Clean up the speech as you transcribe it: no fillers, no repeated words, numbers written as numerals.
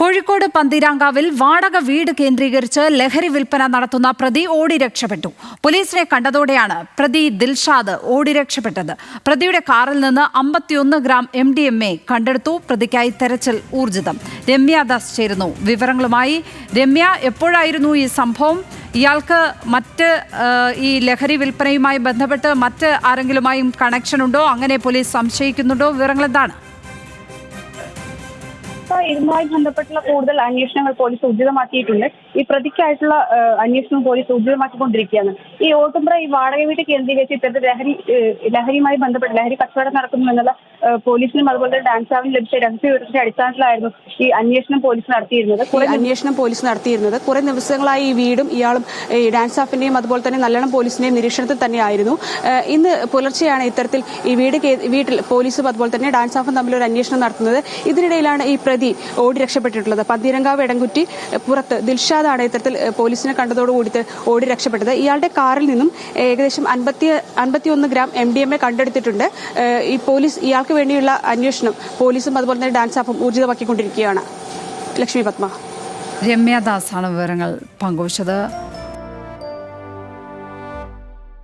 കോഴിക്കോട് പന്തീരാങ്കാവിൽ വാടക വീട് കേന്ദ്രീകരിച്ച് ലഹരി വിൽപ്പന നടത്തുന്ന പ്രതി ഓടി രക്ഷപ്പെട്ടു. പോലീസിനെ കണ്ടതോടെയാണ് പ്രതി ദിൽഷാദ് ഓടി രക്ഷപ്പെട്ടത്. പ്രതിയുടെ കാറിൽ നിന്ന് 51 ഗ്രാം MDMA കണ്ടെടുത്തു. പ്രതിക്കായി തെരച്ചിൽ ഊർജിതം. രമ്യ ദാസ് ചേരുന്നു വിവരങ്ങളുമായി. രമ്യ, എപ്പോഴായിരുന്നു ഈ സംഭവം? ഇയാൾക്ക് ഈ ലഹരി വിൽപ്പനയുമായി ബന്ധപ്പെട്ട് മറ്റ് ആരെങ്കിലുമായും കണക്ഷൻ ഉണ്ടോ? അങ്ങനെ പോലീസ് സംശയിക്കുന്നുണ്ടോ? വിവരങ്ങൾ എന്താണ്? ഇതുമായി ബന്ധപ്പെട്ടുള്ള കൂടുതൽ അന്വേഷണങ്ങൾ പോലീസ് ഊർജിതമാക്കിയിട്ടുണ്ട്. ഈ പ്രതിക്കായിട്ടുള്ള അന്വേഷണം പോലീസ് ഊർജിതമാക്കിക്കൊണ്ടിരിക്കുകയാണ്. ഈ ഓട്ടുംപ്ര ഈ വാടക വീട് കേന്ദ്രീകരിച്ച് ഇത്തരത്തിൽ ലഹരിയുമായി ബന്ധപ്പെട്ട് ലഹരി കച്ചവടം നടക്കുന്നു എന്നുള്ള പോലീസിനും അതുപോലെ തന്നെ ഡാൻസ് ആവിനും ലഭിച്ച രഹസ്യ വിവരത്തിന്റെ അടിസ്ഥാനത്തിലായിരുന്നു ഈ അന്വേഷണം പോലീസ് നടത്തിയിരുന്നത്. കുറെ ദിവസങ്ങളായി ഈ വീടും ഇയാളും ഡാൻസ് ആഫിന്റെയും അതുപോലെ തന്നെ നല്ലോണം പോലീസിന്റെയും നിരീക്ഷണത്തിൽ തന്നെയായിരുന്നു. ഇന്ന് പുലർച്ചെയാണ് ഇത്തരത്തിൽ ഈ വീട്ടിൽ പോലീസും അതുപോലെ തന്നെ ഡാൻസ് ആഫും തമ്മിൽ ഒരു അന്വേഷണം നടത്തുന്നത്. ഇതിനിടയിലാണ് ഈ പ്രതി ഓടി രക്ഷപ്പെട്ടിട്ടുള്ളത്. പന്തീരങ്കാവ് എടങ്കുറ്റി പുറത്ത് ദിൽഷാദാണ് ഇത്തരത്തിൽ പോലീസിനെ കണ്ടതോടുകൂടി ഓടി രക്ഷപ്പെട്ടത്. ഇയാളുടെ കാറിൽ നിന്നും ഏകദേശം 51 ഗ്രാം MDMA കണ്ടെടുത്തിട്ടുണ്ട്. ഈ പോലീസ് ഇയാൾക്ക് വേണ്ടിയുള്ള അന്വേഷണം പോലീസും അതുപോലെ തന്നെ ഡാൻസ് ആഫും ഊർജിതമാക്കിക്കൊണ്ടിരിക്കുകയാണ്. ലക്ഷ്മി പത്മ. രമ്യ ദാസാണ് വിവരങ്ങൾ പങ്കുവച്ചത്.